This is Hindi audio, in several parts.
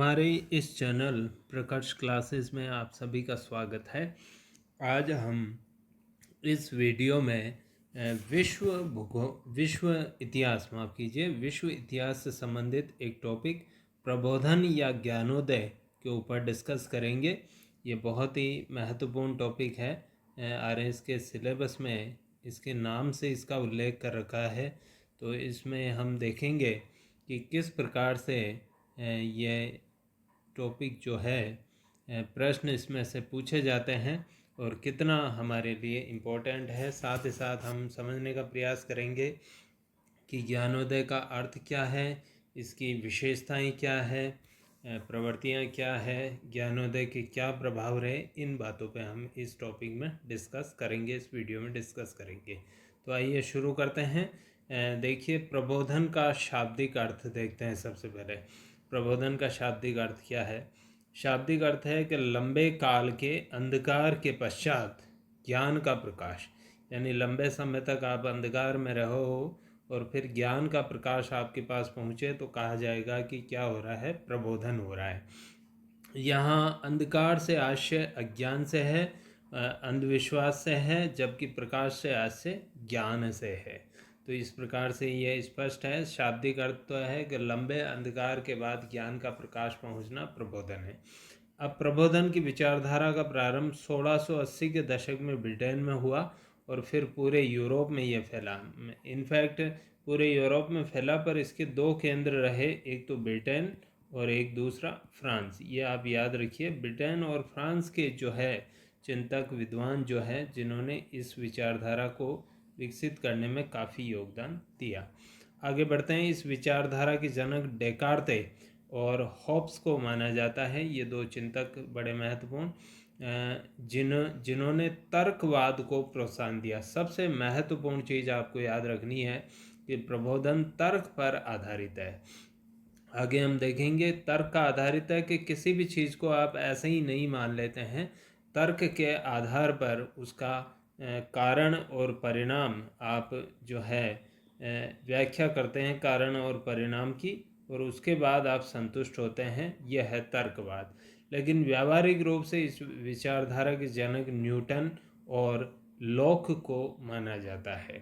हमारे इस चैनल प्रकर्ष क्लासेस में आप सभी का स्वागत है। आज हम इस वीडियो में विश्व इतिहास से संबंधित एक टॉपिक प्रबोधन या ज्ञानोदय के ऊपर डिस्कस करेंगे। ये बहुत ही महत्वपूर्ण टॉपिक है। आरएस के सिलेबस में इसके नाम से इसका उल्लेख कर रखा है। तो इसमें हम देखेंगे कि किस प्रकार से ये टॉपिक जो है प्रश्न इसमें से पूछे जाते हैं और कितना हमारे लिए इम्पोर्टेंट है। साथ ही साथ हम समझने का प्रयास करेंगे कि ज्ञानोदय का अर्थ क्या है, इसकी विशेषताएं क्या है, प्रवृत्तियां क्या है, ज्ञानोदय के क्या प्रभाव रहे, इन बातों पे हम इस टॉपिक में डिस्कस करेंगे, इस वीडियो में डिस्कस करेंगे। तो आइए शुरू करते हैं। देखिए, प्रबोधन का शाब्दिक अर्थ देखते हैं। सबसे पहले प्रबोधन का शाब्दिक अर्थ क्या है। शाब्दिक अर्थ है कि लंबे काल के अंधकार के पश्चात ज्ञान का प्रकाश, यानी लंबे समय तक आप अंधकार में रहो और फिर ज्ञान का प्रकाश आपके पास पहुँचे तो कहा जाएगा कि क्या हो रहा है, प्रबोधन हो रहा है। यहाँ अंधकार से आश्रय अज्ञान से है, अंधविश्वास से है, जबकि प्रकाश से आश्रय ज्ञान से है। तो इस प्रकार से ये स्पष्ट है। शाब्दिक अर्थ तो है कि लंबे अंधकार के बाद ज्ञान का प्रकाश पहुँचना प्रबोधन है। अब प्रबोधन की विचारधारा का प्रारंभ 1680 के दशक में ब्रिटेन में हुआ और फिर पूरे यूरोप में ये फैला। इनफैक्ट पूरे यूरोप में फैला, पर इसके दो केंद्र रहे, एक तो ब्रिटेन और एक दूसरा फ्रांस। ये आप याद रखिए, ब्रिटेन और फ्रांस के जो है चिंतक विद्वान जो है, जिन्होंने इस विचारधारा को विकसित करने में काफ़ी योगदान दिया। आगे बढ़ते हैं। इस विचारधारा के जनक डेकार्ते और हॉब्स को माना जाता है। ये दो चिंतक बड़े महत्वपूर्ण, जिन्होंने तर्कवाद को प्रोत्साहन दिया। सबसे महत्वपूर्ण चीज़ आपको याद रखनी है कि प्रबोधन तर्क पर आधारित है। आगे हम देखेंगे तर्क का आधारित है कि किसी भी चीज़ को आप ऐसे ही नहीं मान लेते हैं। तर्क के आधार पर उसका कारण और परिणाम आप जो है व्याख्या करते हैं, कारण और परिणाम की, और उसके बाद आप संतुष्ट होते हैं। यह है तर्कवाद। लेकिन व्यावहारिक रूप से इस विचारधारा के जनक न्यूटन और लॉक को माना जाता है।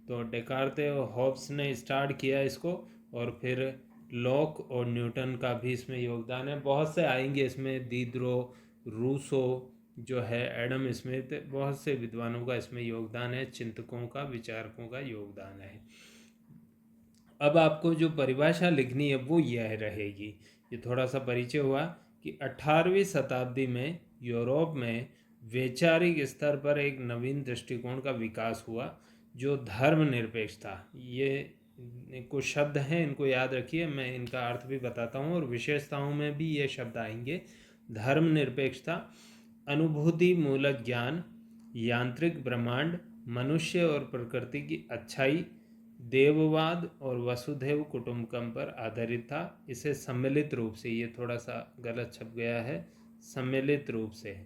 तो डेकार्ते और हॉब्स ने स्टार्ट किया इसको, और फिर लॉक और न्यूटन का भी इसमें योगदान है। बहुत से आएंगे इसमें, दीद्रो, रूसो जो है, एडम स्मिथ, बहुत से विद्वानों का इसमें योगदान है, चिंतकों का, विचारकों का योगदान है। अब आपको जो परिभाषा लिखनी है वो यह रहेगी। ये थोड़ा सा परिचय हुआ कि 18वीं शताब्दी में यूरोप में वैचारिक स्तर पर एक नवीन दृष्टिकोण का विकास हुआ जो धर्मनिरपेक्ष था। ये कुछ शब्द हैं, इनको याद रखिए, मैं इनका अर्थ भी बताता हूँ और विशेषताओं में भी ये शब्द आएंगे। धर्मनिरपेक्षता, अनुभूति मूलक ज्ञान, यांत्रिक ब्रह्मांड, मनुष्य और प्रकृति की अच्छाई, देववाद और वसुधैव कुटुंबकम पर आधारित था। इसे सम्मिलित रूप से, ये थोड़ा सा गलत छप गया है, सम्मिलित रूप से,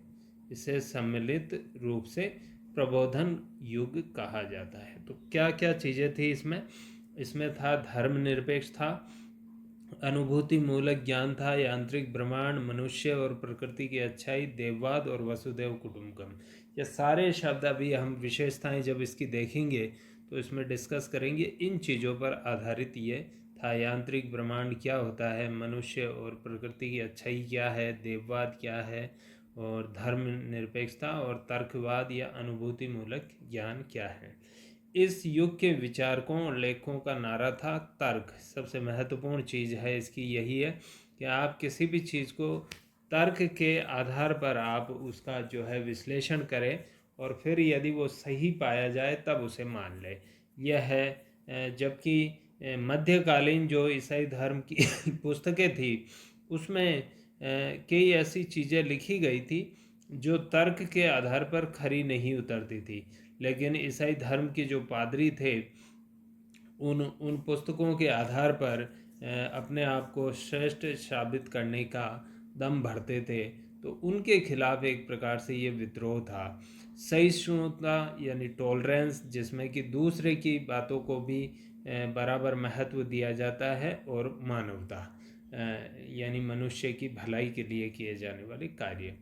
इसे सम्मिलित रूप से प्रबोधन युग कहा जाता है। तो क्या क्या चीज़ें थी इसमें? इसमें था धर्मनिरपेक्ष था, अनुभूति मूलक ज्ञान था, यांत्रिक ब्रह्मांड, मनुष्य और प्रकृति की अच्छाई, देववाद और वसुधैव कुटुंबकम। ये सारे शब्द अभी हम विशेषताएं जब इसकी देखेंगे तो इसमें डिस्कस करेंगे। इन चीज़ों पर आधारित ये था। यांत्रिक ब्रह्मांड क्या होता है, मनुष्य और प्रकृति की अच्छाई क्या है, देववाद क्या है, और धर्मनिरपेक्षता और तर्कवाद या अनुभूति मूलक ज्ञान क्या है। इस युग के विचारकों और लेखकों का नारा था तर्क। सबसे महत्वपूर्ण चीज़ है इसकी यही है कि आप किसी भी चीज़ को तर्क के आधार पर आप उसका जो है विश्लेषण करें और फिर यदि वो सही पाया जाए तब उसे मान लें। यह है। जबकि मध्यकालीन जो ईसाई धर्म की पुस्तकें थी उसमें कई ऐसी चीज़ें लिखी गई थी जो तर्क के आधार पर खरी नहीं उतरती थी। लेकिन ईसाई धर्म के जो पादरी थे उन पुस्तकों के आधार पर अपने आप को श्रेष्ठ साबित करने का दम भरते थे। तो उनके खिलाफ एक प्रकार से ये विद्रोह था। सहिष्णुता यानी टॉलरेंस, जिसमें कि दूसरे की बातों को भी बराबर महत्व दिया जाता है, और मानवता। यानी मनुष्य की भलाई के लिए किए जाने वाले कार्य।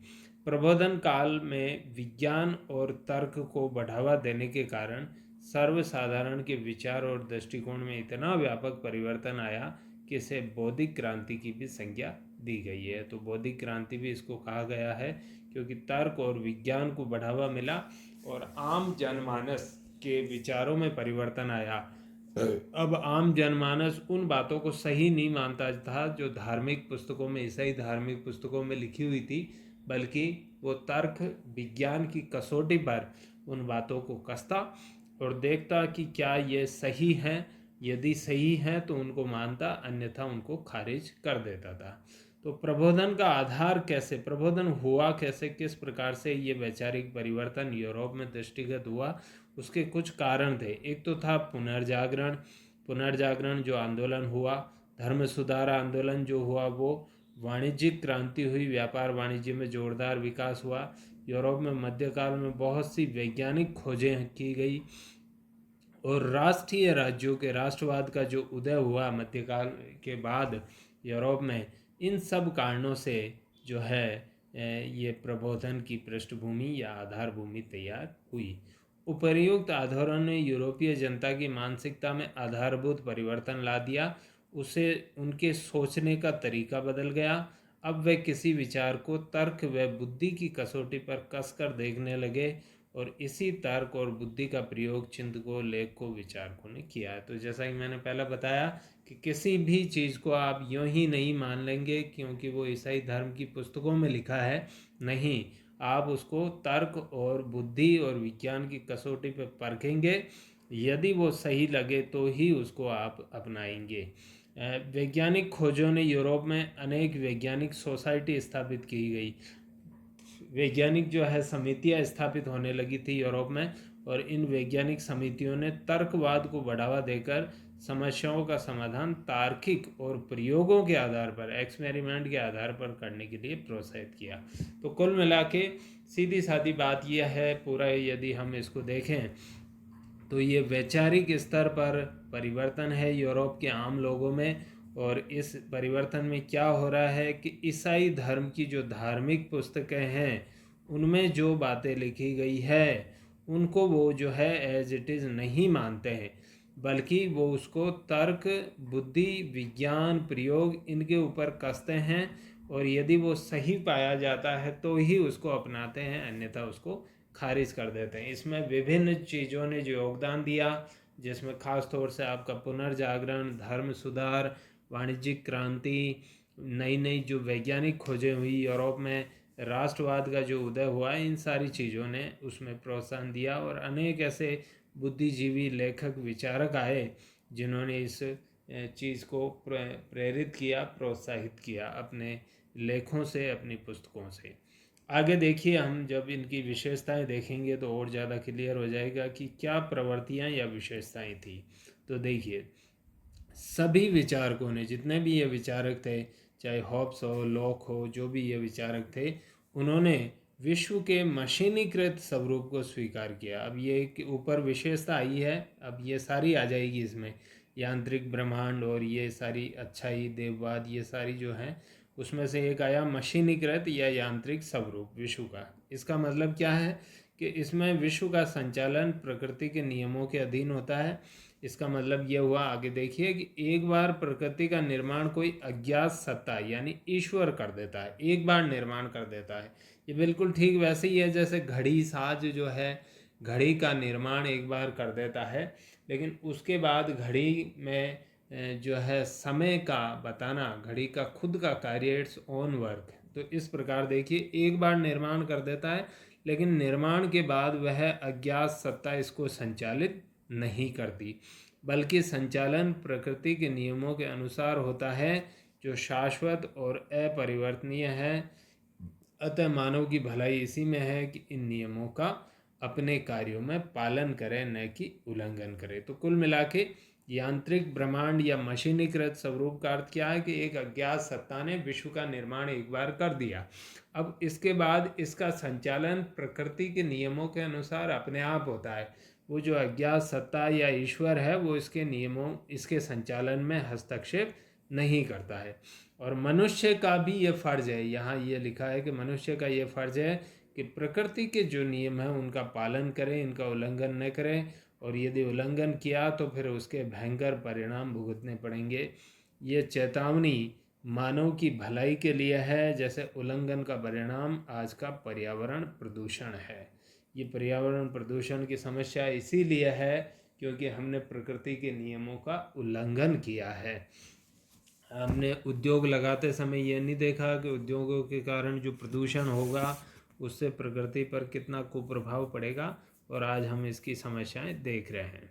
प्रबोधन काल में विज्ञान और तर्क को बढ़ावा देने के कारण सर्वसाधारण के विचार और दृष्टिकोण में इतना व्यापक परिवर्तन आया कि इसे बौद्धिक क्रांति की भी संज्ञा दी गई है। तो बौद्धिक क्रांति भी इसको कहा गया है क्योंकि तर्क और विज्ञान को बढ़ावा मिला और आम जनमानस के विचारों में परिवर्तन आया। अब आम जनमानस उन बातों को सही नहीं मानता था जो धार्मिक पुस्तकों में, ईसाई धार्मिक पुस्तकों में लिखी हुई थी, बल्कि वो तर्क विज्ञान की कसौटी पर उन बातों को कसता और देखता कि क्या ये सही हैं। यदि सही हैं तो उनको मानता, अन्यथा उनको खारिज कर देता था। तो प्रबोधन का आधार कैसे, प्रबोधन हुआ कैसे, किस प्रकार से ये वैचारिक परिवर्तन यूरोप में दृष्टिगत हुआ, उसके कुछ कारण थे। एक तो था पुनर्जागरण जो आंदोलन हुआ, धर्म सुधार आंदोलन जो हुआ, वो वाणिज्यिक क्रांति हुई, व्यापार वाणिज्य में जोरदार विकास हुआ। यूरोप में मध्यकाल में बहुत सी वैज्ञानिक खोजें की गई और राष्ट्रीय राज्यों के राष्ट्रवाद का जो उदय हुआ मध्यकाल के बाद यूरोप में, इन सब कारणों से जो है ये प्रबोधन की पृष्ठभूमि या आधारभूमि तैयार हुई। उपर्युक्त आधारों ने यूरोपीय जनता की मानसिकता में आधारभूत परिवर्तन ला दिया। उसे उनके सोचने का तरीका बदल गया। अब वे किसी विचार को तर्क व बुद्धि की कसौटी पर कसकर देखने लगे और इसी तर्क और बुद्धि का प्रयोग चिंतकों, लेखकों, विचारकों ने किया है। तो जैसा कि मैंने पहले बताया कि किसी भी चीज़ को आप यूं ही नहीं मान लेंगे क्योंकि वो ईसाई धर्म की पुस्तकों में लिखा है, नहीं, आप उसको तर्क और बुद्धि और विज्ञान की कसौटी पर परखेंगे। यदि वो सही लगे तो ही उसको आप अपनाएंगे। वैज्ञानिक खोजों ने यूरोप में अनेक वैज्ञानिक सोसाइटी स्थापित की गई। वैज्ञानिक जो है समितियां स्थापित होने लगी थी यूरोप में और इन वैज्ञानिक समितियों ने तर्कवाद को बढ़ावा देकर समस्याओं का समाधान तार्किक और प्रयोगों के आधार पर, एक्सपेरिमेंट के आधार पर करने के लिए प्रोत्साहित किया। तो कुल मिला के सीधी सादी बात यह है, पूरा यदि हम इसको देखें तो ये वैचारिक स्तर पर परिवर्तन है यूरोप के आम लोगों में। और इस परिवर्तन में क्या हो रहा है कि ईसाई धर्म की जो धार्मिक पुस्तकें हैं उनमें जो बातें लिखी गई है उनको वो जो है एज इट इज़ नहीं मानते हैं, बल्कि वो उसको तर्क, बुद्धि, विज्ञान, प्रयोग इनके ऊपर कसते हैं और यदि वो सही पाया जाता है तो ही उसको अपनाते हैं, अन्यथा उसको खारिज कर देते हैं। इसमें विभिन्न चीज़ों ने जो योगदान दिया, जिसमें खास तौर से आपका पुनर्जागरण, धर्म सुधार, वाणिज्यिक क्रांति, नई नई जो वैज्ञानिक खोजें हुई यूरोप में, राष्ट्रवाद का जो उदय हुआ, इन सारी चीज़ों ने उसमें प्रोत्साहन दिया और अनेक ऐसे बुद्धिजीवी, लेखक, विचारक आए जिन्होंने इस चीज़ को प्रेरित किया, प्रोत्साहित किया अपने लेखों से, अपनी पुस्तकों से। आगे देखिए, हम जब इनकी विशेषताएं देखेंगे तो और ज़्यादा क्लियर हो जाएगा कि क्या प्रवृत्तियां या विशेषताएं थी। तो देखिए, सभी विचारकों ने, जितने भी ये विचारक थे, चाहे हॉब्स हो, लॉक हो, जो भी ये विचारक थे, उन्होंने विश्व के मशीनीकृत स्वरूप को स्वीकार किया। अब ये ऊपर विशेषता आई है, अब ये सारी आ जाएगी इसमें, यांत्रिक ब्रह्मांड और ये सारी अच्छाई, देववाद, ये सारी जो हैं, उसमें से एक आया मशीनीकृत या यांत्रिक स्वरूप विश्व का। इसका मतलब क्या है कि इसमें विश्व का संचालन प्रकृति के नियमों के अधीन होता है। इसका मतलब यह हुआ, आगे देखिए, कि एक बार प्रकृति का निर्माण कोई अज्ञात सत्ता यानी ईश्वर कर देता है, एक बार निर्माण कर देता है। ये बिल्कुल ठीक वैसे ही है जैसे घड़ी साज जो है, घड़ी का निर्माण एक बार कर देता है, लेकिन उसके बाद घड़ी में जो है समय का बताना, घड़ी का खुद का कार्य, इट्स ओन वर्क। तो इस प्रकार देखिए, एक बार निर्माण कर देता है, लेकिन निर्माण के बाद वह अज्ञात सत्ता इसको संचालित नहीं करती, बल्कि संचालन प्रकृति के नियमों के अनुसार होता है जो शाश्वत और अपरिवर्तनीय है। अतः मानव की भलाई इसी में है कि इन नियमों का अपने कार्यों में पालन करे, न कि उल्लंघन करे। तो कुल मिला के यांत्रिक ब्रह्मांड या मशीनीकृत स्वरूप का अर्थ क्या है कि एक अज्ञात सत्ता ने विश्व का निर्माण एक बार कर दिया। अब इसके बाद इसका संचालन प्रकृति के नियमों के अनुसार अपने आप होता है। वो जो अज्ञात सत्ता या ईश्वर है वो इसके नियमों, इसके संचालन में हस्तक्षेप नहीं करता है। और मनुष्य का भी ये फ़र्ज़ है, यहाँ ये लिखा है कि मनुष्य का ये फ़र्ज़ है कि प्रकृति के जो नियम हैं उनका पालन करें, इनका उल्लंघन न करें, और यदि उल्लंघन किया तो फिर उसके भयंकर परिणाम भुगतने पड़ेंगे। ये चेतावनी मानव की भलाई के लिए है, जैसे उल्लंघन का परिणाम आज का पर्यावरण प्रदूषण है। ये पर्यावरण प्रदूषण की समस्या इसीलिए है क्योंकि हमने प्रकृति के नियमों का उल्लंघन किया है। हमने उद्योग लगाते समय ये नहीं देखा कि उद्योगों के कारण जो प्रदूषण होगा उससे प्रकृति पर कितना कुप्रभाव पड़ेगा, और आज हम इसकी समस्याएं देख रहे हैं।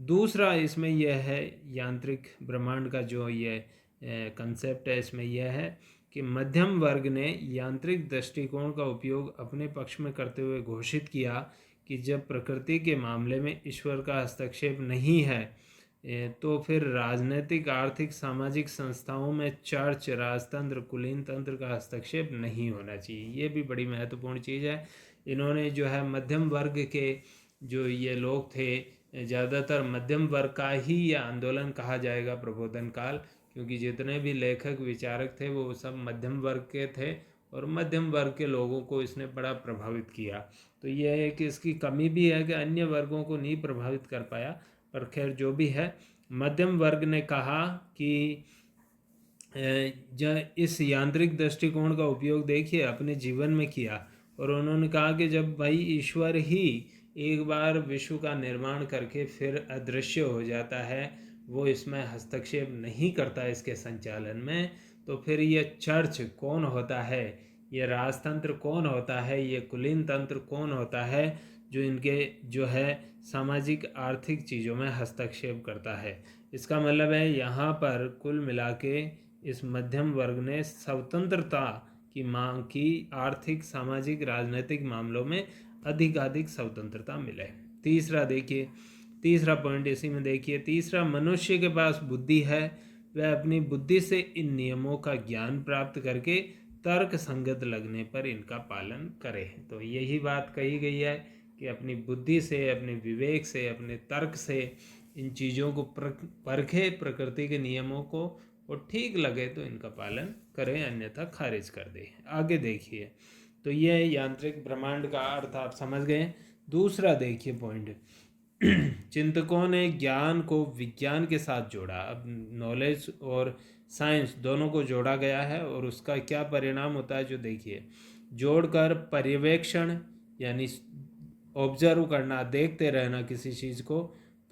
दूसरा इसमें यह है, यांत्रिक ब्रह्मांड का जो ये कंसेप्ट है, इसमें यह है कि मध्यम वर्ग ने यांत्रिक दृष्टिकोण का उपयोग अपने पक्ष में करते हुए घोषित किया कि जब प्रकृति के मामले में ईश्वर का हस्तक्षेप नहीं है तो फिर राजनीतिक, आर्थिक, सामाजिक संस्थाओं में चर्च, राजतंत्र, कुलीन तंत्र का हस्तक्षेप नहीं होना चाहिए। ये भी बड़ी महत्वपूर्ण चीज़ है। इन्होंने जो है मध्यम वर्ग के जो ये लोग थे, ज़्यादातर मध्यम वर्ग का ही ये आंदोलन कहा जाएगा प्रबोधन काल, क्योंकि जितने भी लेखक विचारक थे वो सब मध्यम वर्ग के थे, और मध्यम वर्ग के लोगों को इसने बड़ा प्रभावित किया। तो यह है कि इसकी कमी भी है कि अन्य वर्गों को नहीं प्रभावित कर पाया, पर खैर जो भी है, मध्यम वर्ग ने कहा कि इस यांत्रिक दृष्टिकोण का उपयोग देखिए अपने जीवन में किया, और उन्होंने कहा कि जब भाई ईश्वर ही एक बार विश्व का निर्माण करके फिर अदृश्य हो जाता है, वो इसमें हस्तक्षेप नहीं करता इसके संचालन में, तो फिर ये चर्च कौन होता है, ये राजतंत्र कौन होता है, ये कुलीन तंत्र कौन होता है जो इनके जो है सामाजिक आर्थिक चीज़ों में हस्तक्षेप करता है। इसका मतलब है यहाँ पर कुल मिला के इस मध्यम वर्ग ने स्वतंत्रता की मांग की, आर्थिक, सामाजिक, राजनीतिक मामलों में अधिक स्वतंत्रता मिले। तीसरा देखिए, तीसरा पॉइंट इसी में देखिए, तीसरा, मनुष्य के पास बुद्धि है, वह अपनी बुद्धि से इन नियमों का ज्ञान प्राप्त करके तर्क संगत लगने पर इनका पालन करे। तो यही बात कही गई है कि अपनी बुद्धि से, अपने विवेक से, अपने तर्क से इन चीज़ों को परखे, प्रकृति के नियमों को, और ठीक लगे तो इनका पालन करें, अन्यथा खारिज कर दें। आगे देखिए, तो ये यांत्रिक ब्रह्मांड का अर्थ आप समझ गए। दूसरा देखिए पॉइंट, चिंतकों ने ज्ञान को विज्ञान के साथ जोड़ा। अब नॉलेज और साइंस दोनों को जोड़ा गया है, और उसका क्या परिणाम होता है जो देखिए, जोड़कर पर्यवेक्षण यानी ऑब्जर्व करना, देखते रहना किसी चीज़ को,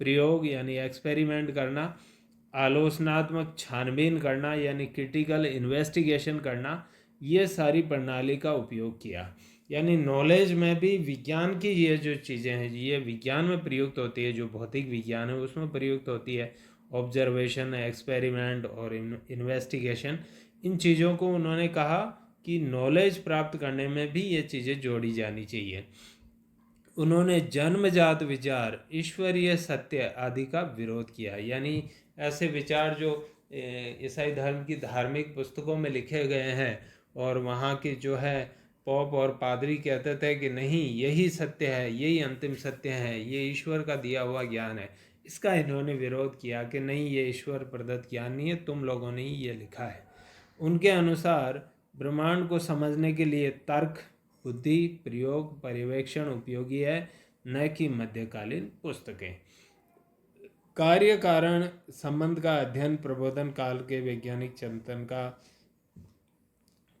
प्रयोग यानी एक्सपेरिमेंट करना, आलोचनात्मक छानबीन करना यानी क्रिटिकल इन्वेस्टिगेशन करना, ये सारी प्रणाली का उपयोग किया। यानी नॉलेज में भी विज्ञान की ये जो चीज़ें हैं ये विज्ञान में प्रयुक्त होती है, जो भौतिक विज्ञान है उसमें प्रयुक्त होती है, ऑब्जर्वेशन, एक्सपेरिमेंट और इन्वेस्टिगेशन। इन चीज़ों को उन्होंने कहा कि नॉलेज प्राप्त करने में भी ये चीज़ें जोड़ी जानी चाहिए। उन्होंने जन्मजात विचार, ईश्वरीय सत्य आदि का विरोध किया। यानी ऐसे विचार जो ईसाई धर्म की धार्मिक पुस्तकों में लिखे गए हैं, और वहाँ के जो है पॉप और पादरी कहते थे कि नहीं यही सत्य है, यही अंतिम सत्य है, ये ईश्वर का दिया हुआ ज्ञान है, इसका इन्होंने विरोध किया कि नहीं ये ईश्वर प्रदत्त ज्ञान नहीं है, तुम लोगों ने ही ये लिखा है। उनके अनुसार ब्रह्मांड को समझने के लिए तर्क, बुद्धि, प्रयोग, पर्यवेक्षण उपयोगी है, न कि मध्यकालीन पुस्तकें। कार्य कारण संबंध का अध्ययन प्रबोधन काल के वैज्ञानिक चिंतन का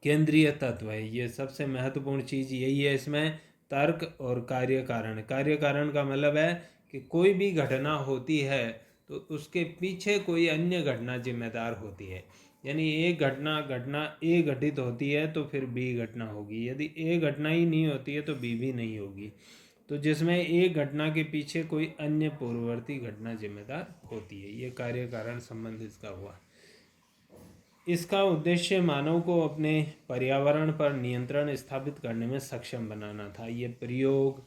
केंद्रीय तत्व है। ये सबसे महत्वपूर्ण चीज़ यही है इसमें, तर्क और कार्य कारण। कार्य कारण का मतलब है कि कोई भी घटना होती है तो उसके पीछे कोई अन्य घटना जिम्मेदार होती है। यानी एक घटना ए घटित होती है तो फिर बी घटना होगी, यदि ए घटना ही नहीं होती है तो बी भी नहीं होगी। तो जिसमें एक घटना के पीछे कोई अन्य पूर्ववर्ती घटना जिम्मेदार होती है, ये कार्य कारण संबंध इसका हुआ। इसका उद्देश्य मानव को अपने पर्यावरण पर नियंत्रण स्थापित करने में सक्षम बनाना था। ये प्रयोग,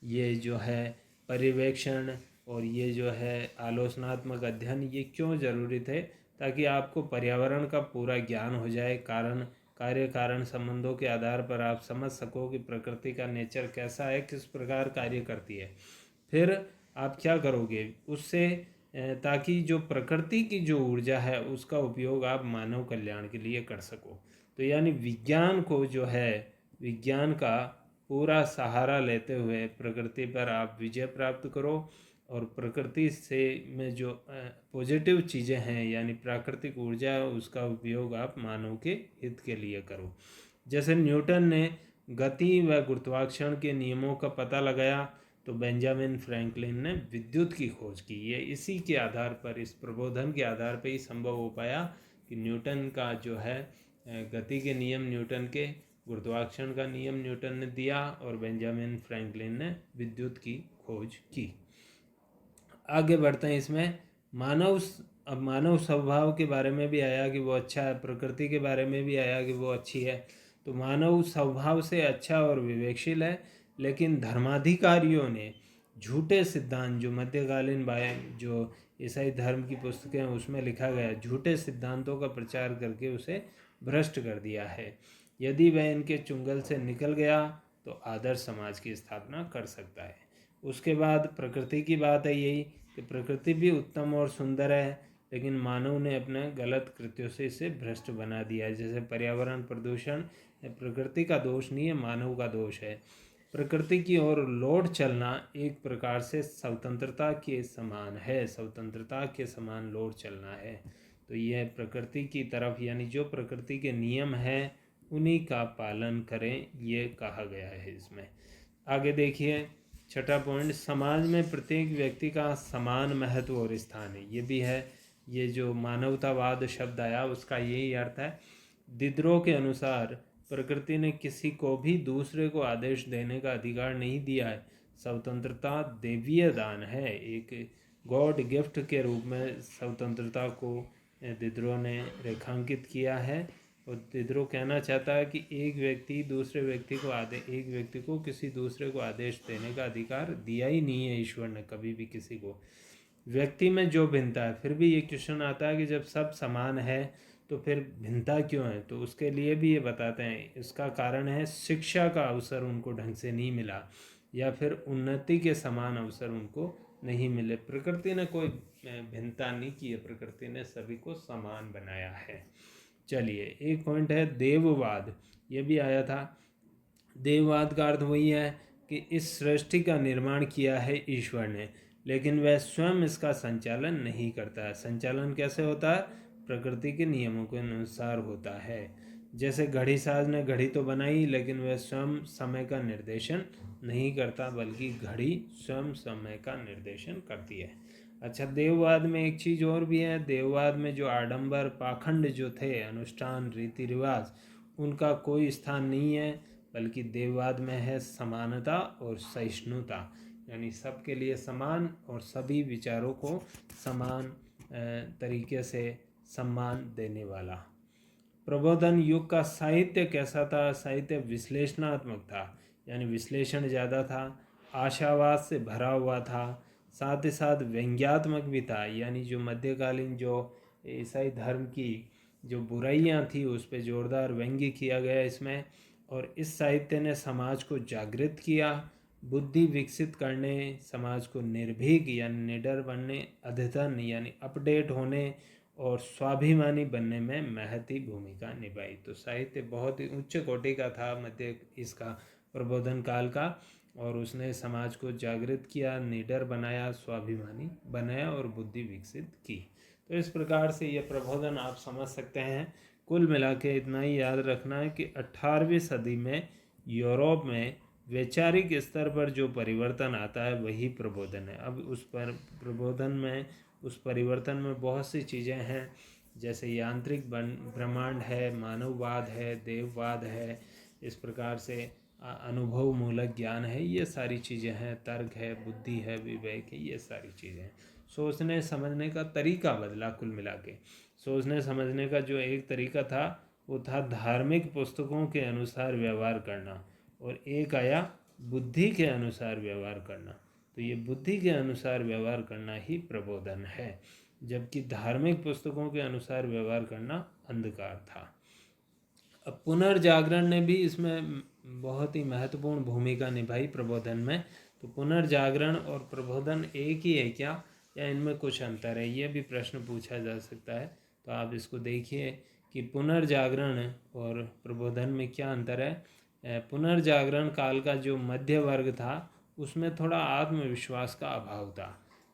ये जो है पर्यवेक्षण और ये जो है आलोचनात्मक अध्ययन, ये क्यों ज़रूरी थे? ताकि आपको पर्यावरण का पूरा ज्ञान हो जाए, कार्य कारण संबंधों के आधार पर आप समझ सको कि प्रकृति का नेचर कैसा है, किस प्रकार कार्य करती है। फिर आप क्या करोगे, उससे ताकि जो प्रकृति की जो ऊर्जा है उसका उपयोग आप मानव कल्याण के लिए कर सको। तो यानी विज्ञान को जो है, विज्ञान का पूरा सहारा लेते हुए प्रकृति पर आप विजय प्राप्त करो, और प्रकृति से में जो पॉजिटिव चीज़ें हैं यानी प्राकृतिक ऊर्जा है उसका उपयोग आप मानव के हित के लिए करो। जैसे न्यूटन ने गति व गुरुत्वाकर्षण के नियमों का पता लगाया, तो बेंजामिन फ्रैंकलिन ने विद्युत की खोज की। ये इसी के आधार पर, इस प्रबोधन के आधार पर ही संभव हो पाया कि न्यूटन का जो है गति के नियम न्यूटन के, गुरुत्वाकर्षण का नियम न्यूटन ने दिया, और बेंजामिन फ्रैंकलिन ने विद्युत की खोज की। आगे बढ़ते हैं इसमें। अब मानव स्वभाव के बारे में भी आया कि वो अच्छा है, प्रकृति के बारे में भी आया कि वो अच्छी है। तो मानव स्वभाव से अच्छा और विवेकशील है, लेकिन धर्माधिकारियों ने झूठे सिद्धांत, जो मध्यकालीन जो ईसाई धर्म की पुस्तकें हैं उसमें लिखा गया, झूठे सिद्धांतों का प्रचार करके उसे भ्रष्ट कर दिया है। यदि वह इनके चुंगल से निकल गया तो आदर्श समाज की स्थापना कर सकता है। उसके बाद प्रकृति की बात है यही कि प्रकृति भी उत्तम और सुंदर है, लेकिन मानव ने अपने गलत कृत्यों से इसे भ्रष्ट बना दिया है। जैसे पर्यावरण प्रदूषण प्रकृति का दोष नहीं है, मानव का दोष है। प्रकृति की ओर लौट चलना एक प्रकार से स्वतंत्रता के समान है, स्वतंत्रता के समान लौट चलना है। तो यह प्रकृति की तरफ, यानी जो प्रकृति के नियम हैं उन्हीं का पालन करें, ये कहा गया है इसमें। आगे देखिए, छठा पॉइंट, समाज में प्रत्येक व्यक्ति का समान महत्व और स्थान है। ये भी है, ये जो मानवतावाद शब्द आया उसका यही अर्थ है। दिद्रो के अनुसार प्रकृति ने किसी को भी दूसरे को आदेश देने का अधिकार नहीं दिया है। स्वतंत्रता दैवीय दान है, एक गॉड गिफ्ट के रूप में स्वतंत्रता को दिद्रो ने रेखांकित किया है। और दिद्रो कहना चाहता है कि एक व्यक्ति को किसी दूसरे को आदेश देने का अधिकार दिया ही नहीं है ईश्वर ने कभी भी किसी को। व्यक्ति में जो भिन्नता है, फिर भी ये क्वेश्चन आता है कि जब सब समान है तो फिर भिन्नता क्यों है? तो उसके लिए भी ये बताते हैं, इसका कारण है शिक्षा का अवसर उनको ढंग से नहीं मिला, या फिर उन्नति के समान अवसर उनको नहीं मिले। प्रकृति ने कोई भिन्नता नहीं की है, प्रकृति ने सभी को समान बनाया है। चलिए, एक पॉइंट है देववाद, ये भी आया था। देववाद का अर्थ वही है कि इस सृष्टि का निर्माण किया है ईश्वर ने, लेकिन वह स्वयं इसका संचालन नहीं करता है। संचालन कैसे होता है? प्रकृति के नियमों के अनुसार होता है। जैसे घड़ी साज ने घड़ी तो बनाई, लेकिन वह स्वयं समय का निर्देशन नहीं करता, बल्कि घड़ी स्वयं समय का निर्देशन करती है। अच्छा, देववाद में एक चीज़ और भी है। देववाद में जो आडंबर पाखंड जो थे, अनुष्ठान रीति रिवाज, उनका कोई स्थान नहीं है, बल्कि देववाद में है समानता और सहिष्णुता, यानी सबके लिए समान और सभी विचारों को समान तरीके से सम्मान देने वाला। प्रबोधन युग का साहित्य कैसा था? साहित्य विश्लेषणात्मक था, यानी विश्लेषण ज़्यादा था, आशावाद से भरा हुआ था, साथ ही साथ व्यंग्यात्मक भी था, यानी जो मध्यकालीन जो ईसाई धर्म की जो बुराइयां थी उस पर जोरदार व्यंग्य किया गया इसमें। और इस साहित्य ने समाज को जागृत किया, बुद्धि विकसित करने, समाज को निर्भीक यानी निडर बनने, अद्यतन यानी अपडेट होने और स्वाभिमानी बनने में महती भूमिका निभाई। तो साहित्य बहुत ही उच्च कोटि का था मध्य इसका प्रबोधन काल का, और उसने समाज को जागृत किया, निडर बनाया, स्वाभिमानी बनाया और बुद्धि विकसित की। तो इस प्रकार से ये प्रबोधन आप समझ सकते हैं। कुल मिला के इतना ही याद रखना है कि 18वीं सदी में यूरोप में वैचारिक स्तर पर जो परिवर्तन आता है वही प्रबोधन है। अब उस पर प्रबोधन में, उस परिवर्तन में बहुत सी चीज़ें हैं, जैसे यांत्रिक ब्रह्मांड है, मानववाद है, देववाद है, इस प्रकार से अनुभव मूलक ज्ञान है, ये सारी चीज़ें हैं, तर्क है, बुद्धि है, विवेक है, ये सारी चीज़ें हैं। सोचने समझने का तरीका बदला। कुल मिला के सोचने समझने का जो एक तरीका था वो था धार्मिक पुस्तकों के अनुसार व्यवहार करना, और एक आया बुद्धि के अनुसार व्यवहार करना। तो ये बुद्धि के अनुसार व्यवहार करना ही प्रबोधन है, जबकि धार्मिक पुस्तकों के अनुसार व्यवहार करना अंधकार था। अब पुनर्जागरण ने भी इसमें बहुत ही महत्वपूर्ण भूमिका निभाई प्रबोधन में। तो पुनर्जागरण और प्रबोधन एक ही है क्या? या इनमें कुछ अंतर है, ये भी प्रश्न पूछा जा सकता है। तो आप इसको देखिए कि पुनर्जागरण और प्रबोधन में क्या अंतर है। पुनर्जागरण काल का जो मध्य वर्ग था उसमें थोड़ा आत्मविश्वास का अभाव था,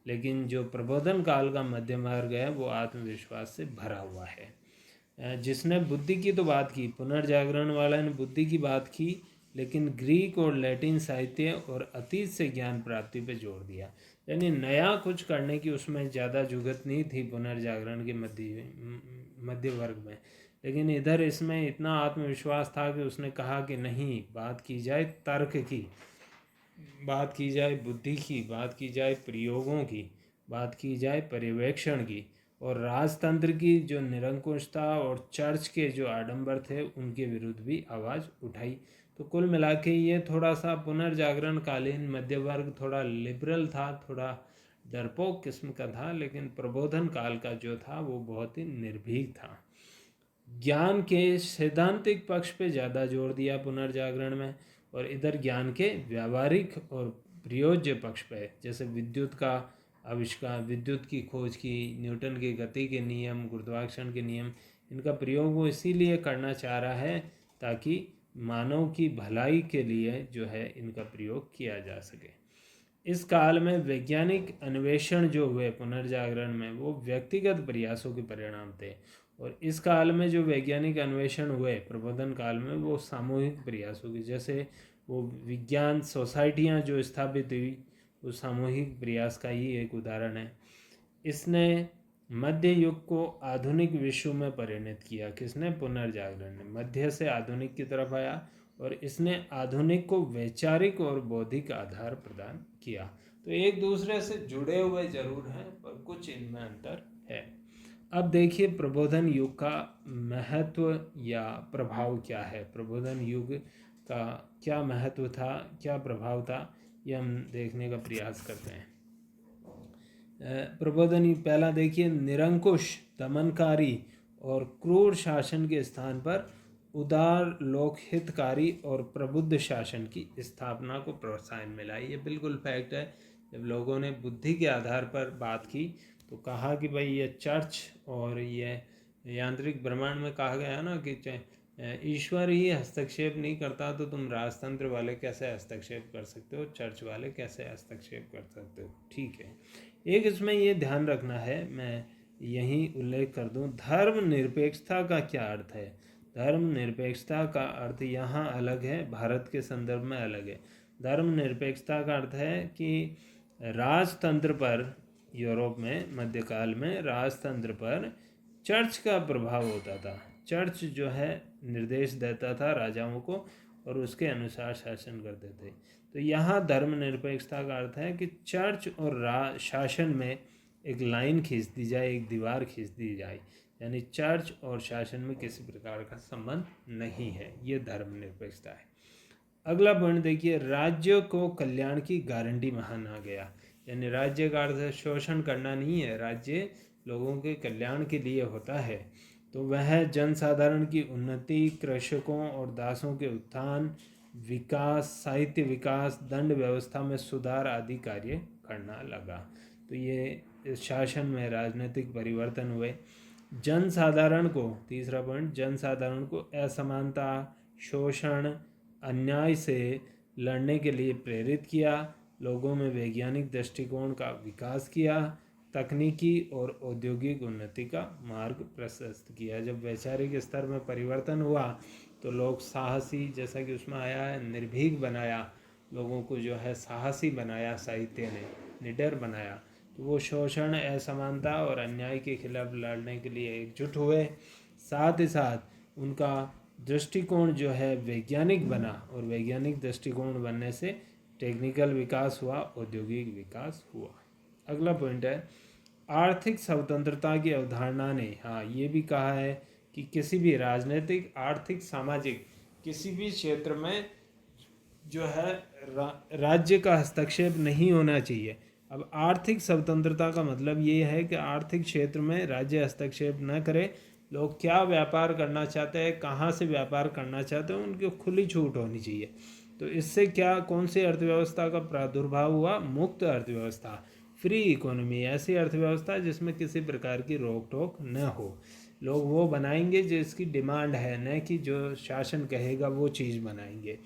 लेकिन जो प्रबोधन काल का मध्य वर्ग है वो आत्मविश्वास से भरा हुआ है। जिसने बुद्धि की तो बात की, पुनर्जागरण वाला ने बुद्धि की बात की, लेकिन ग्रीक और लैटिन साहित्य और अतीत से ज्ञान प्राप्ति पे जोर दिया। यानी नया कुछ करने की उसमें ज़्यादा जुगत नहीं थी पुनर्जागरण के मध्य वर्ग में, लेकिन इधर इसमें इतना आत्मविश्वास था कि उसने कहा कि नहीं, बात की जाए तर्क की, बात की जाए बुद्धि की, बात की जाए प्रयोगों की, बात की जाए पर्यवेक्षण की, और राजतंत्र की जो निरंकुशता और चर्च के जो आडंबर थे उनके विरुद्ध भी आवाज़ उठाई। तो कुल मिला के ये थोड़ा सा पुनर्जागरण कालीन मध्य वर्ग थोड़ा लिबरल था, थोड़ा डरपोक किस्म का था, लेकिन प्रबोधन काल का जो था वो बहुत ही निर्भीक था। ज्ञान के सैद्धांतिक पक्ष पे ज़्यादा जोर दिया पुनर्जागरण में, और इधर ज्ञान के व्यावहारिक और प्रयोज्य पक्ष पे, जैसे विद्युत का आविष्कार, विद्युत की खोज की, न्यूटन के गति के नियम, गुरुत्वाकर्षण के नियम, इनका प्रयोग वो इसीलिए करना चाह रहा है ताकि मानव की भलाई के लिए जो है इनका प्रयोग किया जा सके। इस काल में वैज्ञानिक अन्वेषण जो हुए पुनर्जागरण में वो व्यक्तिगत प्रयासों के परिणाम थे, और इस काल में जो वैज्ञानिक अन्वेषण हुए प्रबोधन काल में वो सामूहिक प्रयासों की, जैसे वो विज्ञान सोसाइटियाँ जो स्थापित हुई वो सामूहिक प्रयास का ही एक उदाहरण है। इसने मध्य युग को आधुनिक विश्व में परिणत किया। किसने? पुनर्जागरण ने मध्य से आधुनिक की तरफ आया, और इसने आधुनिक को वैचारिक और बौद्धिक आधार प्रदान किया। तो एक दूसरे से जुड़े हुए जरूर हैं, पर कुछ इनमें अंतर है। अब देखिए प्रबोधन युग का महत्व या प्रभाव क्या है, प्रबोधन युग का क्या महत्व था, क्या प्रभाव था, ये हम देखने का प्रयास करते हैं। प्रबोधन युग पहला देखिए, निरंकुश, दमनकारी और क्रूर शासन के स्थान पर उदार, लोकहितकारी और प्रबुद्ध शासन की स्थापना को प्रोत्साहन मिला। ये बिल्कुल फैक्ट है। जब लोगों ने बुद्धि के आधार पर बात की तो कहा कि भाई ये चर्च और ये यांत्रिक ब्रह्मांड में कहा गया ना कि ईश्वर ही हस्तक्षेप नहीं करता तो तुम राजतंत्र वाले कैसे हस्तक्षेप कर सकते हो, चर्च वाले कैसे हस्तक्षेप कर सकते हो। ठीक है, एक इसमें ये ध्यान रखना है, मैं यहीं उल्लेख कर दूं, धर्म निरपेक्षता का क्या अर्थ है। धर्म निरपेक्षता का अर्थ यहाँ अलग है, भारत के संदर्भ में अलग है। धर्म निरपेक्षता का अर्थ है कि राजतंत्र पर, यूरोप में मध्यकाल में राजतंत्र पर चर्च का प्रभाव होता था। चर्च जो है निर्देश देता था राजाओं को और उसके अनुसार शासन करते थे। तो यहाँ धर्मनिरपेक्षता का अर्थ है कि चर्च और शासन में एक लाइन खींच दी जाए, एक दीवार खींच दी जाए, यानी चर्च और शासन में किसी प्रकार का संबंध नहीं है। ये धर्मनिरपेक्षता है। अगला पॉइंट देखिए, राज्य को कल्याण की गारंटी माना गया। यानी राज्य का अर्थ शोषण करना नहीं है, राज्य लोगों के कल्याण के लिए होता है। तो वह जनसाधारण की उन्नति, कृषकों और दासों के उत्थान, विकास, साहित्य विकास, दंड व्यवस्था में सुधार आदि कार्य करना लगा। तो ये शासन में राजनीतिक परिवर्तन हुए। जनसाधारण को, तीसरा पॉइंट, जनसाधारण को असमानता, शोषण, अन्याय से लड़ने के लिए प्रेरित किया। लोगों में वैज्ञानिक दृष्टिकोण का विकास किया, तकनीकी और औद्योगिक उन्नति का मार्ग प्रशस्त किया। जब वैचारिक स्तर में परिवर्तन हुआ तो लोग साहसी, जैसा कि उसमें आया है, निर्भीक बनाया, लोगों को जो है साहसी बनाया, साहित्य ने निडर बनाया। तो वो शोषण, असमानता और अन्याय के खिलाफ लड़ने के लिए एकजुट हुए। साथ ही साथ उनका दृष्टिकोण जो है वैज्ञानिक बना, और वैज्ञानिक दृष्टिकोण बनने से टेक्निकल विकास हुआ, औद्योगिक विकास हुआ। अगला पॉइंट है, आर्थिक स्वतंत्रता की अवधारणा ने, हाँ, ये भी कहा है कि किसी भी राजनीतिक, आर्थिक, सामाजिक किसी भी क्षेत्र में जो है राज्य का हस्तक्षेप नहीं होना चाहिए। अब आर्थिक स्वतंत्रता का मतलब ये है कि आर्थिक क्षेत्र में राज्य हस्तक्षेप न करे। लोग क्या व्यापार करना चाहते हैं, कहाँ से व्यापार करना चाहते हैं, उनकी खुली छूट होनी चाहिए। तो इससे क्या, कौन सी अर्थव्यवस्था का प्रादुर्भाव हुआ? मुक्त अर्थव्यवस्था, फ्री इकोनॉमी, ऐसी अर्थव्यवस्था जिसमें किसी प्रकार की रोक टोक न हो। लोग वो बनाएंगे जिसकी डिमांड है, न कि जो शासन कहेगा वो चीज़ बनाएंगे।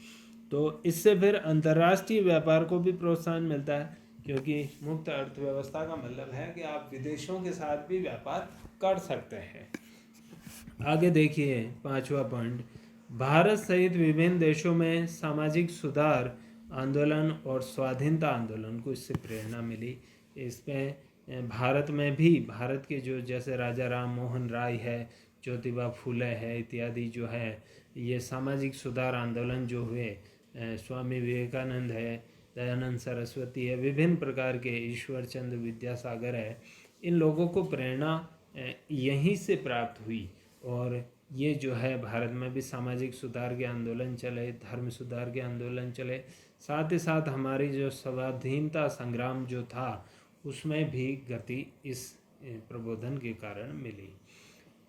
तो इससे फिर अंतर्राष्ट्रीय व्यापार को भी प्रोत्साहन मिलता है, क्योंकि मुक्त अर्थव्यवस्था का मतलब है कि आप विदेशों के साथ भी व्यापार कर सकते हैं। आगे देखिए 5वां पॉइंट, भारत सहित विभिन्न देशों में सामाजिक सुधार आंदोलन और स्वाधीनता आंदोलन को इससे प्रेरणा मिली। इसमें भारत में भी, भारत के जो जैसे राजा राम मोहन राय है, ज्योतिबा फूले है इत्यादि जो है, ये सामाजिक सुधार आंदोलन जो हुए, स्वामी विवेकानंद है, दयानंद सरस्वती है, विभिन्न प्रकार के, ईश्वर चंद्र विद्यासागर है, इन लोगों को प्रेरणा यहीं से प्राप्त हुई। और ये जो है भारत में भी सामाजिक सुधार के आंदोलन चले, धर्म सुधार के आंदोलन चले, साथ ही साथ हमारी जो स्वाधीनता संग्राम जो था उसमें भी गति इस प्रबोधन के कारण मिली।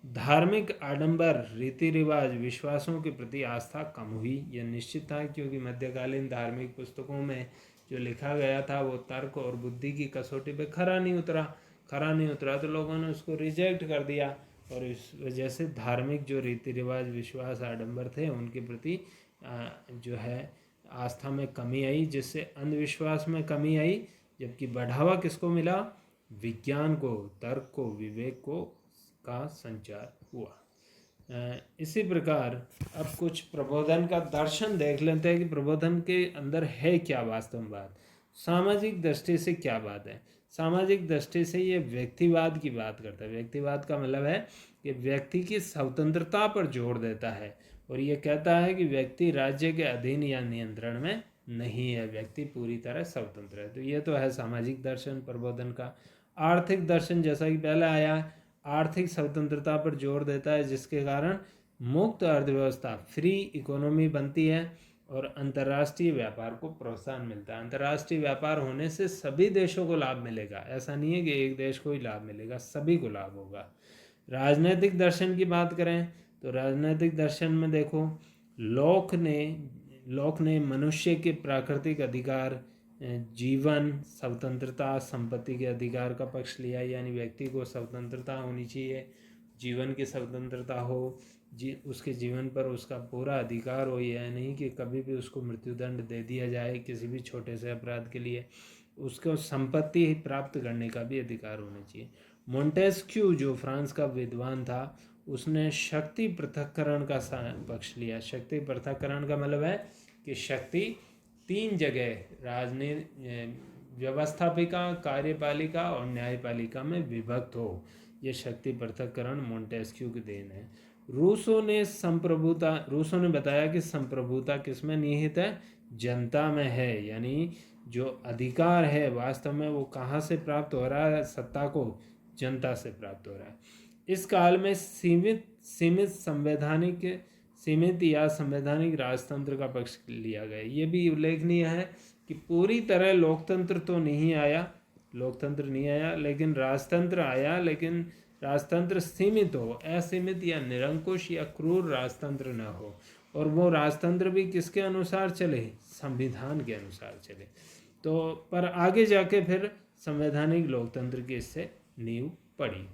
धार्मिक आडंबर, रीति रिवाज, विश्वासों के प्रति आस्था कम हुई, यह निश्चित था, क्योंकि मध्यकालीन धार्मिक पुस्तकों में जो लिखा गया था वो तर्क और बुद्धि की कसौटी पे खरा नहीं उतरा, तो लोगों ने उसको रिजेक्ट कर दिया। और इस वजह से धार्मिक जो रीति रिवाज, विश्वास, आडंबर थे उनके प्रति जो है आस्था में कमी आई, जिससे अंधविश्वास में कमी आई। जबकि बढ़ावा किसको मिला? विज्ञान को, तर्क को, विवेक को का संचार हुआ। इसी प्रकार अब कुछ प्रबोधन का दर्शन देख लेते हैं कि प्रबोधन के अंदर है क्या वास्तव में बात। सामाजिक दृष्टि से क्या बात है? सामाजिक दृष्टि से ये व्यक्तिवाद की बात करता है। व्यक्तिवाद का मतलब है कि व्यक्ति की स्वतंत्रता पर जोर देता है, और ये कहता है कि व्यक्ति राज्य के अधीन या नियंत्रण में नहीं है, व्यक्ति पूरी तरह स्वतंत्र है। तो ये तो है सामाजिक दर्शन प्रबोधन का। आर्थिक दर्शन, जैसा कि पहले आया, आर्थिक स्वतंत्रता पर जोर देता है, जिसके कारण मुक्त अर्थव्यवस्था, फ्री इकोनॉमी बनती है और अंतर्राष्ट्रीय व्यापार को प्रोत्साहन मिलता है। अंतर्राष्ट्रीय व्यापार होने से सभी देशों को लाभ मिलेगा, ऐसा नहीं है कि एक देश को ही लाभ मिलेगा, सभी को लाभ होगा। राजनैतिक दर्शन की बात करें तो राजनैतिक दर्शन में देखो, लोक ने मनुष्य के प्राकृतिक अधिकार, जीवन, स्वतंत्रता, संपत्ति के अधिकार का पक्ष लिया, यानी व्यक्ति को स्वतंत्रता होनी चाहिए, जीवन की स्वतंत्रता हो, उसके जीवन पर उसका पूरा अधिकार हो, यह नहीं कि कभी भी उसको मृत्युदंड दे दिया जाए किसी भी छोटे से अपराध के लिए, उसको संपत्ति प्राप्त करने का भी अधिकार होना चाहिए। मोंटेस्क्यू जो फ्रांस का विद्वान था, उसने शक्ति पृथक्करण का पक्ष लिया। शक्ति पृथक्करण का मतलब है कि शक्ति 3 जगह, व्यवस्थापिका, कार्यपालिका और न्यायपालिका में विभक्त हो। ये शक्ति पृथक्करण मोंटेस्क्यू की देन है। रूसो ने बताया कि संप्रभुता किसमें निहित है? जनता में है, यानी जो अधिकार है वास्तव में वो कहाँ से प्राप्त हो रहा है? सत्ता को जनता से प्राप्त हो रहा है। इस काल में सीमित या संवैधानिक राजतंत्र का पक्ष लिया गया। ये भी उल्लेखनीय है कि पूरी तरह लोकतंत्र नहीं आया, लेकिन राजतंत्र आया, लेकिन राजतंत्र सीमित हो, असीमित या निरंकुश या क्रूर राजतंत्र न हो। और वो राजतंत्र भी किसके अनुसार चले? संविधान के अनुसार चले। तो पर आगे जाके फिर संवैधानिक लोकतंत्र की इससे नींव पड़ी।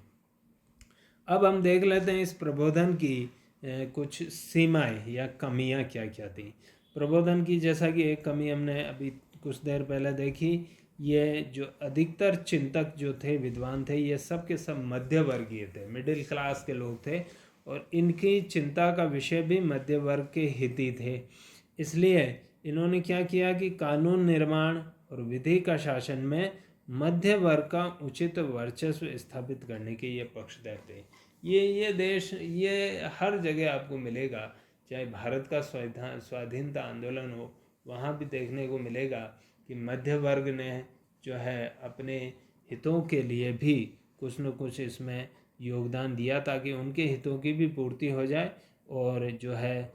अब हम देख लेते हैं इस प्रबोधन की कुछ सीमाएं या कमियां क्या क्या थी प्रबोधन की। जैसा कि एक कमी हमने अभी कुछ देर पहले देखी, ये जो अधिकतर चिंतक जो थे, विद्वान थे, ये सब के सब मध्य वर्गीय थे, मिडिल क्लास के लोग थे, और इनकी चिंता का विषय भी मध्य वर्ग के हित ही थे। इसलिए इन्होंने क्या किया कि कानून निर्माण और विधि का शासन में मध्य वर्ग का उचित वर्चस्व स्थापित करने के ये पक्षधर थे। ये देश, ये हर जगह आपको मिलेगा, चाहे भारत का स्वाधीनता आंदोलन हो, वहाँ भी देखने को मिलेगा कि मध्य वर्ग ने जो है अपने हितों के लिए भी कुछ न कुछ इसमें योगदान दिया, ताकि उनके हितों की भी पूर्ति हो जाए और जो है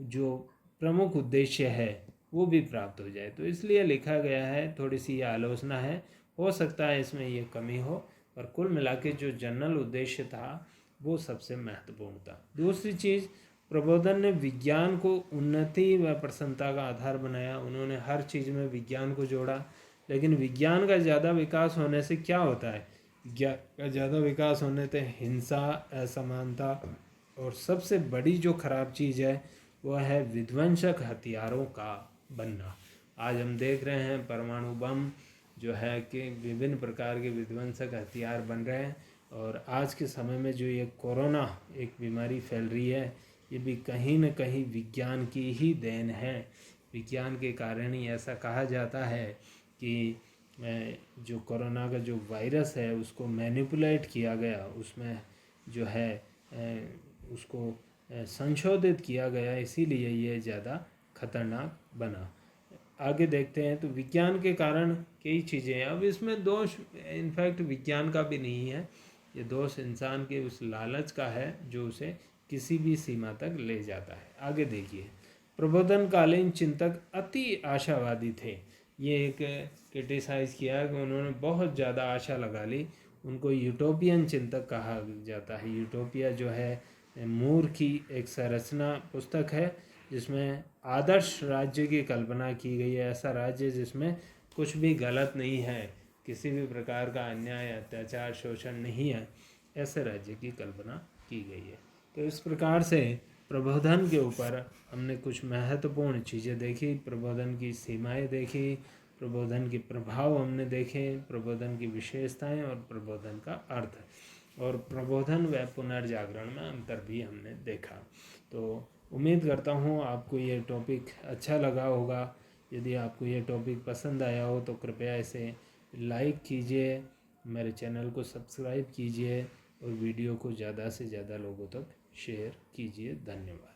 जो प्रमुख उद्देश्य है वो भी प्राप्त हो जाए। तो इसलिए लिखा गया है, थोड़ी सी ये आलोचना है, हो सकता है इसमें ये कमी हो, पर कुल मिला के जो जनरल उद्देश्य था वो सबसे महत्वपूर्ण था। दूसरी चीज़, प्रबोधन ने विज्ञान को उन्नति व प्रसन्नता का आधार बनाया। उन्होंने हर चीज़ में विज्ञान को जोड़ा, लेकिन विज्ञान का ज़्यादा विकास होने से क्या होता है? विज्ञान का ज़्यादा विकास होने से हिंसा, असमानता और सबसे बड़ी जो खराब चीज़ है वह है विध्वंसक हथियारों का बनना। आज हम देख रहे हैं परमाणु बम जो है कि विभिन्न प्रकार के विध्वंसक हथियार बन रहे हैं। और आज के समय में जो ये कोरोना एक बीमारी फैल रही है, ये भी कहीं न कहीं विज्ञान की ही देन है। विज्ञान के कारण ही ऐसा कहा जाता है कि जो कोरोना का जो वायरस है उसको मैनिपुलेट किया गया, उसमें जो है उसको संशोधित किया गया, इसीलिए ये ज़्यादा खतरनाक बना। आगे देखते हैं तो विज्ञान के कारण कई चीज़ें हैं। अब इसमें दोष इनफैक्ट विज्ञान का भी नहीं है, ये दोष इंसान के उस लालच का है जो उसे किसी भी सीमा तक ले जाता है। आगे देखिए, प्रबोधनकालीन चिंतक अति आशावादी थे। ये एक क्रिटिसाइज़ किया कि उन्होंने बहुत ज़्यादा आशा लगा ली। उनको यूटोपियन चिंतक कहा जाता है। यूटोपिया जो है मूर की एक संरचना पुस्तक है जिसमें आदर्श राज्य की कल्पना की गई है। ऐसा राज्य जिसमें कुछ भी गलत नहीं है, किसी भी प्रकार का अन्याय, अत्याचार, शोषण नहीं है, ऐसे राज्य की कल्पना की गई है। तो इस प्रकार से प्रबोधन के ऊपर हमने कुछ महत्वपूर्ण चीज़ें देखी, प्रबोधन की सीमाएं देखी, प्रबोधन के प्रभाव हमने देखे, प्रबोधन की विशेषताएं और प्रबोधन का अर्थ, और प्रबोधन व पुनर्जागरण में अंतर भी हमने देखा। तो उम्मीद करता हूँ आपको ये टॉपिक अच्छा लगा होगा। यदि आपको ये टॉपिक पसंद आया हो तो कृपया इसे लाइक कीजिए, मेरे चैनल को सब्सक्राइब कीजिए और वीडियो को ज़्यादा से ज़्यादा लोगों तक शेयर कीजिए। धन्यवाद।